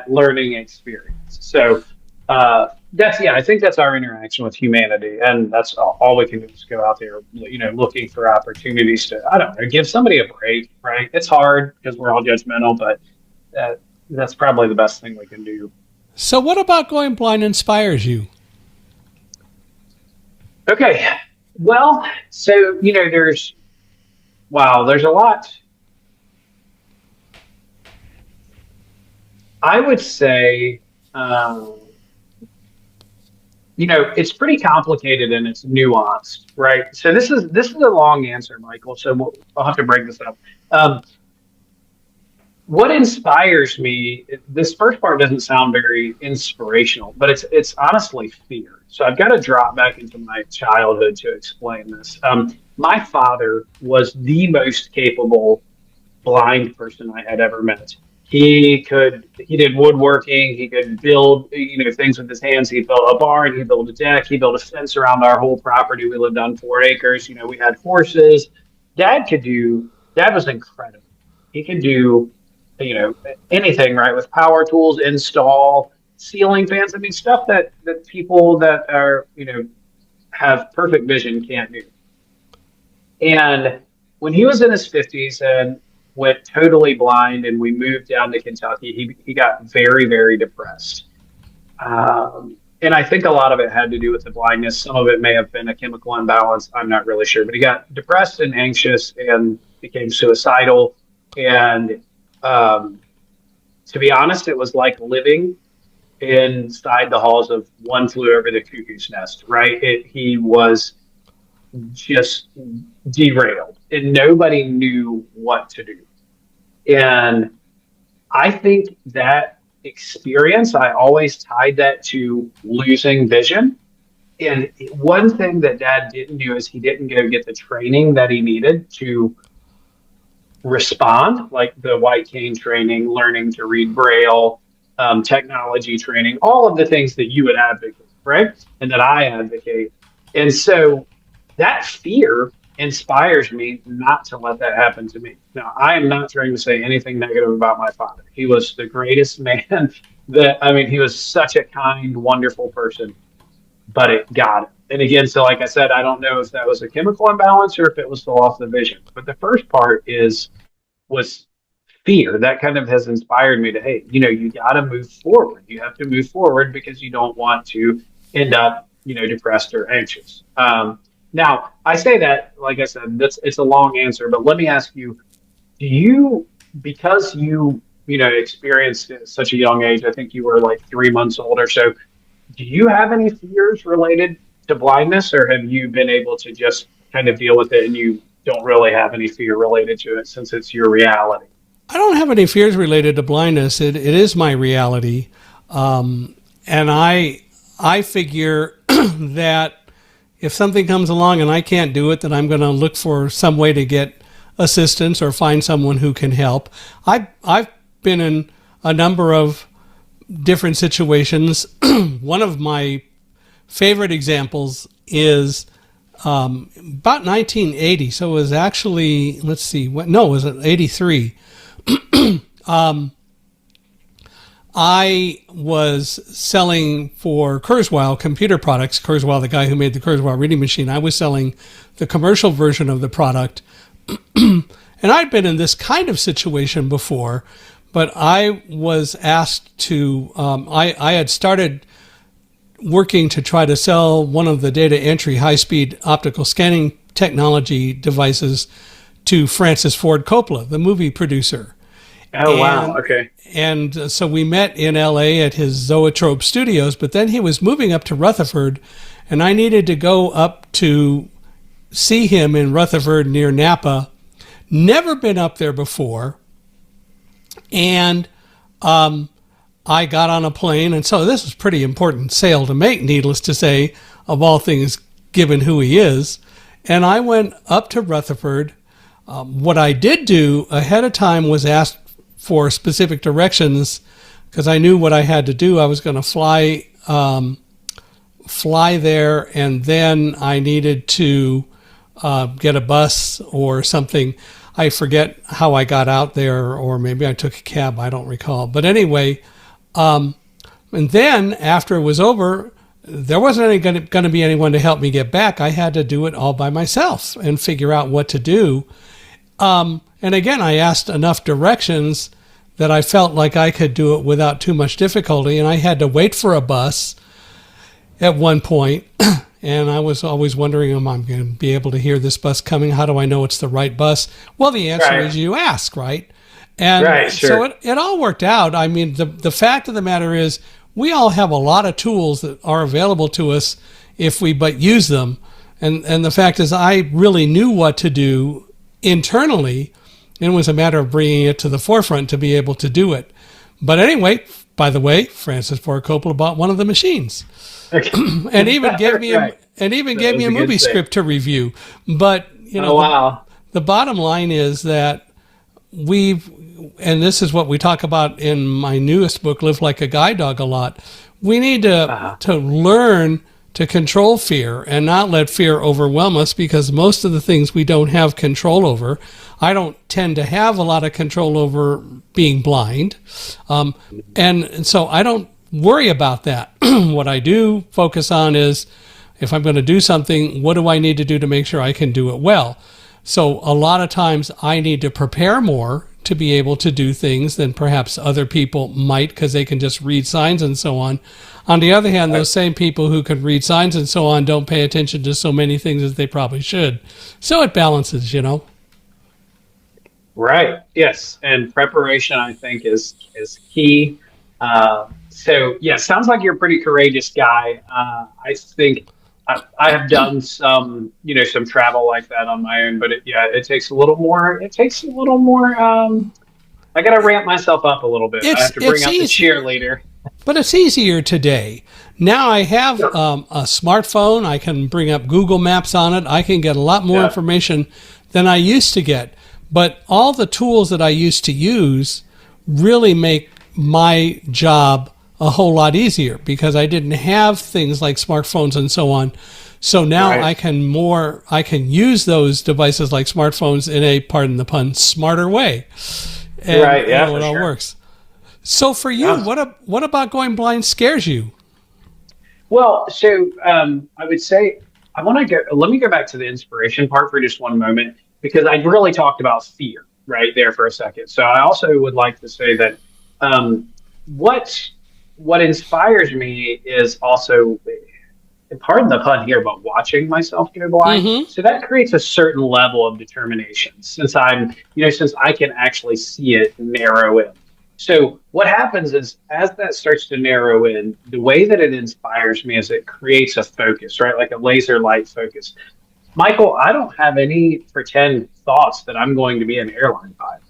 learning experience. So I think that's our interaction with humanity. And that's all we can do, is go out there, looking for opportunities to, I don't know, give somebody a break, right? It's hard because we're all judgmental, but that's probably the best thing we can do. So what about going blind inspires you? Okay. Well, so, there's a lot. I would say, it's pretty complicated and it's nuanced, right? So this is a long answer, Michael. So I'll have to break this up. What inspires me, this first part doesn't sound very inspirational, but it's honestly fear. So I've got to drop back into my childhood to explain this. My father was the most capable blind person I had ever met. He did woodworking, he could build, things with his hands. He built a barn, he built a deck, he built a fence around our whole property. We lived on 4 acres, we had horses. Dad was incredible. He could do anything, right? With power tools, install ceiling fans. I mean, stuff that people that are, have perfect vision can't do. And when he was in his 50s and went totally blind, and we moved down to Kentucky, he got very, very depressed. And I think a lot of it had to do with the blindness. Some of it may have been a chemical imbalance. I'm not really sure. But he got depressed and anxious and became suicidal. And to be honest, it was like living inside the halls of One Flew Over the Cuckoo's Nest, right? He was just derailed and nobody knew what to do. And I think that experience, I always tied that to losing vision. And one thing that Dad didn't do is he didn't go get the training that he needed to respond, like the white cane training, learning to read Braille, technology training, all of the things that you would advocate, right? And that I advocate. And so that fear inspires me not to let that happen to me. Now, I am not trying to say anything negative about my father. He was the greatest man he was such a kind, wonderful person, but it got him. And again, so like I said, I don't know if that was a chemical imbalance or if it was the loss of vision. But the first part was fear. That kind of has inspired me to, hey, you got to move forward. You have to move forward because you don't want to end up, depressed or anxious. Now, I say that, like I said, it's a long answer, but let me ask you, because you experienced at such a young age, I think you were like 3 months old or so, do you have any fears related to blindness, or have you been able to just kind of deal with it and you don't really have any fear related to it since it's your reality? I don't have any fears related to blindness. It is my reality. And I figure that if something comes along and I can't do it, then I'm going to look for some way to get assistance or find someone who can help. I've been in a number of different situations. One of my favorite examples is about 1980. So it was actually, it was 83. I was selling for Kurzweil computer products. Kurzweil, the guy who made the Kurzweil reading machine, I was selling the commercial version of the product. And I'd been in this kind of situation before, but I was asked to, I had started working to try to sell one of the data entry high-speed optical scanning technology devices to Francis Ford Coppola, the movie producer. Oh, wow. Okay. And so we met in LA at his Zoetrope Studios, but then he was moving up to Rutherford, and I needed to go up to see him in Rutherford near Napa. Never been up there before. And I got on a plane, and so this was a pretty important sale to make, needless to say, of all things, given who he is. And I went up to Rutherford. What I did do ahead of time was ask for specific directions because I knew what I had to do. I was going to fly there, and then I needed to get a bus or something. I forget how I got out there, or maybe I took a cab. I don't recall. But anyway, and then after it was over, there wasn't going to be anyone to help me get back. I had to do it all by myself and figure out what to do. And again, I asked enough directions that I felt like I could do it without too much difficulty. And I had to wait for a bus at one point. And I was always wondering, am I going to be able to hear this bus coming? How do I know it's the right bus? Well, the answer is you ask, right? And so it all worked out. I mean, the fact of the matter is we all have a lot of tools that are available to us if we but use them. And the fact is I really knew what to do internally. And it was a matter of bringing it to the forefront to be able to do it. But anyway, by the way, Francis Ford Coppola bought one of the machines, and even gave me a movie script to review. But you know, the bottom line is that and this is what we talk about in my newest book, Live Like a Guide Dog, a lot. We need to learn to control fear and not let fear overwhelm us, because most of the things we don't have control over. I don't tend to have a lot of control over being blind. And so I don't worry about that. What I do focus on is, if I'm going to do something, what do I need to do to make sure I can do it well? So a lot of times I need to prepare more to be able to do things than perhaps other people might, because they can just read signs and so on. On the other hand, those same people who can read signs and so on don't pay attention to so many things as they probably should. So it balances, you know. Right. Yes. And preparation, I think, is key. So, yeah, sounds like you're a pretty courageous guy. I think I have done some travel like that on my own, but it takes a little more. It takes a little more. I got to ramp myself up a little bit. I have to bring out the cheerleader. But it's easier today. Now I have a smartphone. I can bring up Google Maps on it. I can get a lot more information than I used to get. But all the tools that I used to use really make my job a whole lot easier, because I didn't have things like smartphones and so on. So now I can use those devices like smartphones in a, pardon the pun, smarter way. And it all works. So for you, what about going blind scares you? Well, so I would say let me go back to the inspiration part for just one moment, because I really talked about fear right there for a second. So I also would like to say that what inspires me is also, pardon the pun here, but watching myself go blind. Mm-hmm. So that creates a certain level of determination, since since I can actually see it narrow in. So what happens is, as that starts to narrow in, the way that it inspires me is it creates a focus, right? Like a laser light focus. Michael, I don't have any pretend thoughts that I'm going to be an airline pilot.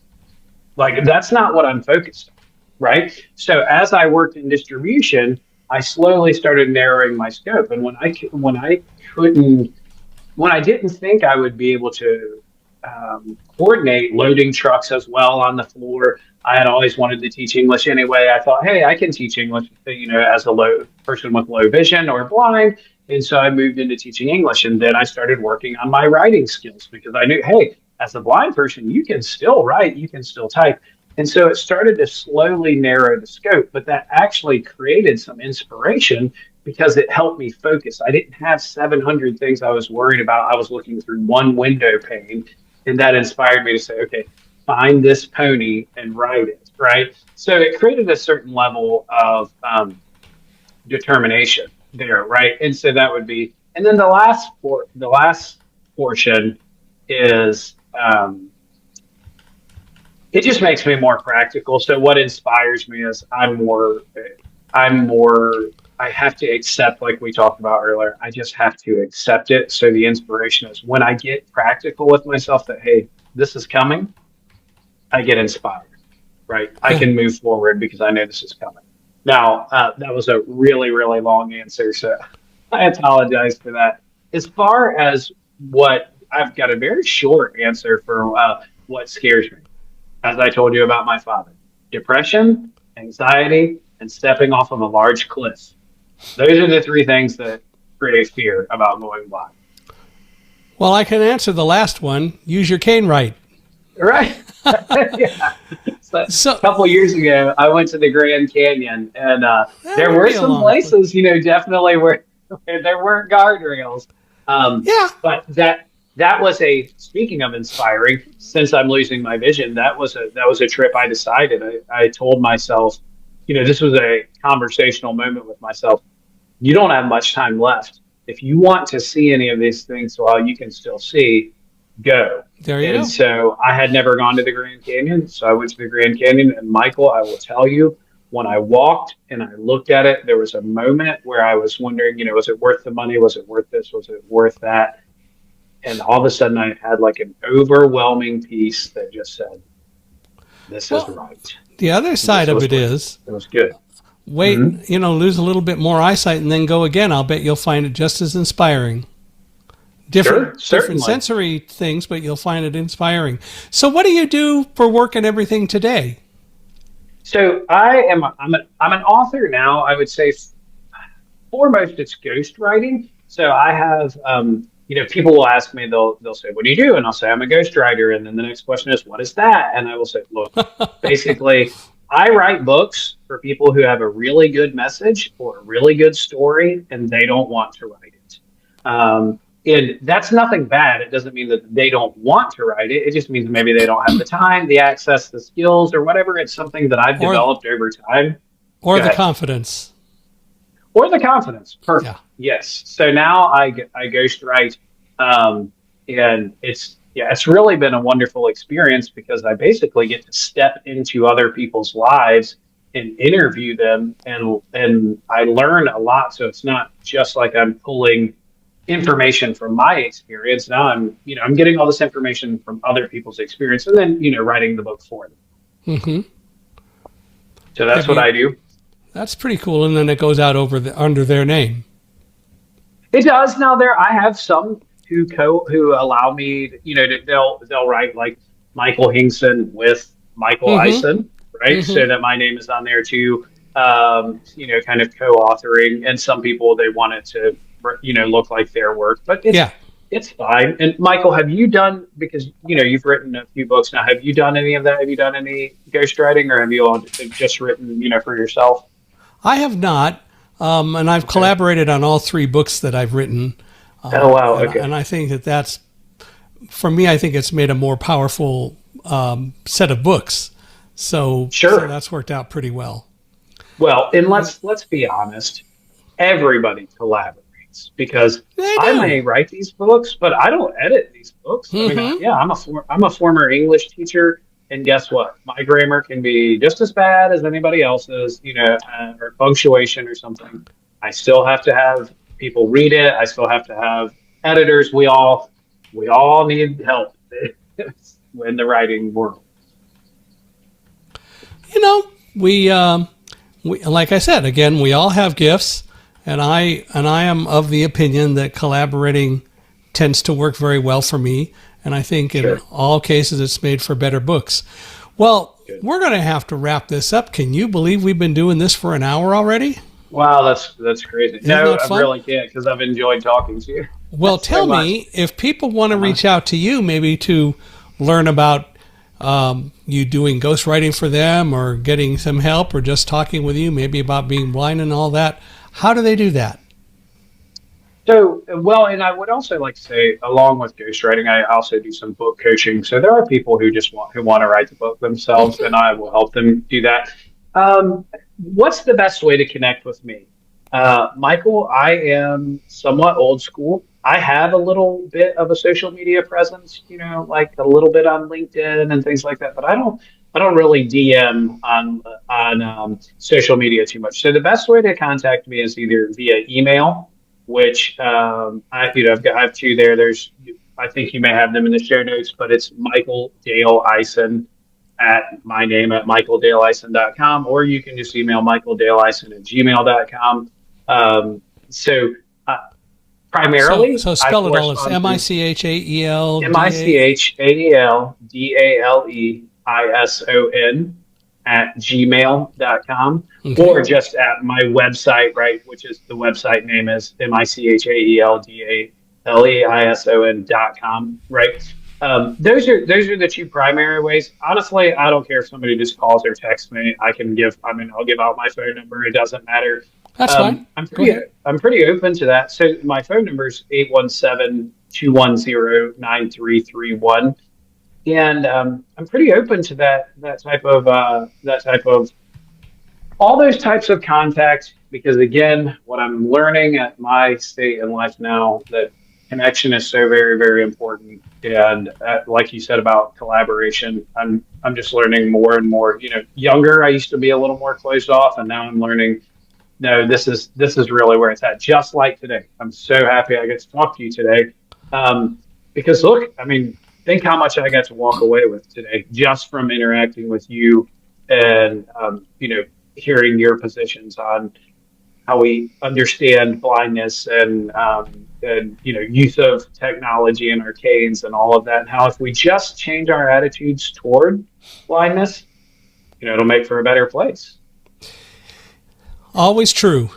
Like, that's not what I'm focused on, right? So as I worked in distribution, I slowly started narrowing my scope. And when I didn't think I would be able to coordinate loading trucks as well on the floor, I had always wanted to teach English anyway. I thought, hey, I can teach English, as a person with low vision or blind. And so I moved into teaching English, and then I started working on my writing skills, because I knew, hey, as a blind person, you can still write, you can still type. And so it started to slowly narrow the scope, but that actually created some inspiration because it helped me focus. I didn't have 700 things I was worried about. I was looking through one window pane, and that inspired me to say, okay, find this pony and write it, right? So it created a certain level of determination there, right? And so that would be, and then the last portion is, it just makes me more practical. So what inspires me is I have to accept, like we talked about earlier, I just have to accept it. So the inspiration is when I get practical with myself that, hey, this is coming, I get inspired, right? I can move forward because I know this is coming. Now, that was a really, really long answer, so I apologize for that. As far as I've got a very short answer for what scares me. As I told you about my father, depression, anxiety, and stepping off of a large cliff. Those are the three things that create fear about going blind. Well, I can answer the last one. Use your cane right. Right. Yeah. So a couple years ago, I went to the Grand Canyon, and there were some places, definitely where there weren't guardrails. But that was speaking of inspiring, since I'm losing my vision, that was a trip I decided. I told myself, this was a conversational moment with myself. You don't have much time left. If you want to see any of these things while you can still see, go. There you go. And so I had never gone to the Grand Canyon. So I went to the Grand Canyon, and Michael, I will tell you, when I walked and I looked at it, there was a moment where I was wondering, was it worth the money? Was it worth this? Was it worth that? And all of a sudden I had like an overwhelming peace that just said, this is right. The other side of it is, it was good. Wait, lose a little bit more eyesight and then go again. I'll bet you'll find it just as inspiring. Different sensory things, but you'll find it inspiring. So what do you do for work and everything today? So I'm an author now. I would say foremost it's ghostwriting. So I have, people will ask me, they'll say, what do you do? And I'll say, I'm a ghostwriter. And then the next question is, what is that? And I will say, look, basically, I write books for people who have a really good message or a really good story, and they don't want to write it. And that's nothing bad. It doesn't mean that they don't want to write it. It just means maybe they don't have the time, the access, the skills, or whatever. It's something that I've developed over time. Or the confidence. Or the confidence. Perfect. Yeah. Yes. So now I ghostwrite, and it's really been a wonderful experience because I basically get to step into other people's lives and interview them, and I learn a lot. So it's not just like I'm pulling information from my experience. Now I'm getting all this information from other people's experience, and then writing the book for them. Mm-hmm. So that's what I do. That's pretty cool, and then it goes out under their name. It does. Now I have some who allow me, they'll write like Michael Hingson with Michael Ison, right? Mm-hmm. So that my name is on there too. Kind of co-authoring, and some people they want it to look like their work, but it's fine. And Michael, have you done, because you've written a few books now, have you done any of that? Have you done any ghostwriting, or have you all just written for yourself? I have not, and I've collaborated on all 3 books that I've written. Oh wow! Okay. And I think that's, for me, I think it's made a more powerful set of books. So that's worked out pretty well. Well, and let's be honest, everybody collaborates. Because I may write these books, but I don't edit these books. Mm-hmm. I mean, I'm a former English teacher, and guess what? My grammar can be just as bad as anybody else's, or punctuation or something. I still have to have people read it. I still have to have editors. We all need help in the writing world. We like I said again, we all have gifts. And I am of the opinion that collaborating tends to work very well for me. And I think in all cases, it's made for better books. Well, we're going to have to wrap this up. Can you believe we've been doing this for an hour already? Wow, that's crazy. No, I really can't, because I've enjoyed talking to you. Well, tell me, if people want to reach out to you, maybe to learn about you doing ghostwriting for them or getting some help or just talking with you maybe about being blind and all that, how do they do that? So, well, and I would also like to say, along with ghostwriting, I also do some book coaching. So there are people who just want to write the book themselves, and I will help them do that. What's the best way to connect with me? Michael, I am somewhat old school. I have a little bit of a social media presence, like a little bit on LinkedIn and things like that, but I don't really DM on social media too much. So the best way to contact me is either via email, which I have two there. I think you may have them in the show notes, but it's Michael Dale Ison at my name at michaeldaleison.com, or you can just email michaeldaleison@gmail.com. So primarily, so spell it all. It's Michael Michaeldaleison at gmail.com, okay. Or just at my website, right, which is the website name is michaeldaleison.com, right? Those are the two primary ways. Honestly, I don't care if somebody just calls or texts me. I'll give out my phone number. It doesn't matter. That's fine. I'm pretty open to that. So my phone number is 817-210-9331. And I'm pretty open to that type of all those types of contacts, because again, what I'm learning at my state in life now, that connection is so very, very important. And like you said about collaboration, I'm just learning more and more. Younger, I used to be a little more closed off, and now I'm learning. No, this is really where it's at. Just like today, I'm so happy I get to talk to you today, because look, think how much I got to walk away with today just from interacting with you and, hearing your positions on how we understand blindness and use of technology and arcanes and all of that. And how if we just change our attitudes toward blindness, it'll make for a better place. Always true.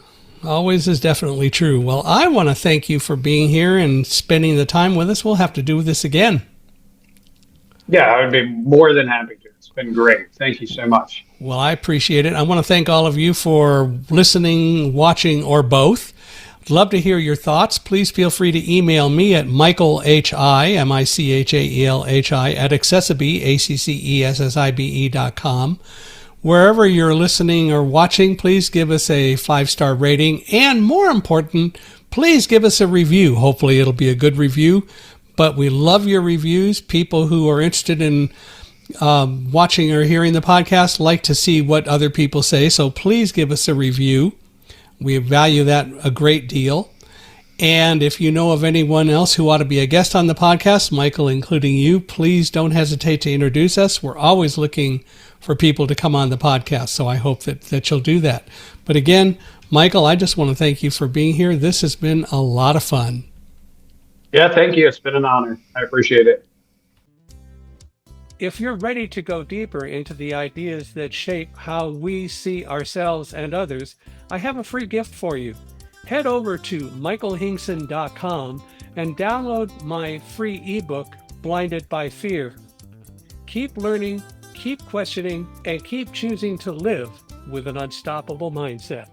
Always is definitely true. Well, I want to thank you for being here and spending the time with us. We'll have to do this again. Yeah, I would be more than happy to. It's been great. Thank you so much. Well, I appreciate it. I want to thank all of you for listening, watching, or both. I'd love to hear your thoughts. Please feel free to email me at michaelhi, michaelhi, at accessibe.com. Wherever you're listening or watching, please give us a 5-star rating. And more important, please give us a review. Hopefully it'll be a good review. But we love your reviews. People who are interested in watching or hearing the podcast like to see what other people say. So please give us a review. We value that a great deal. And if you know of anyone else who ought to be a guest on the podcast, Michael including you, please don't hesitate to introduce us. We're always looking for people to come on the podcast. So I hope that you'll do that. But again, Michael, I just want to thank you for being here. This has been a lot of fun. Yeah, thank you. It's been an honor. I appreciate it. If you're ready to go deeper into the ideas that shape how we see ourselves and others, I have a free gift for you. Head over to michaelhingson.com and download my free ebook, Blinded by Fear. Keep learning, keep questioning, and keep choosing to live with an unstoppable mindset.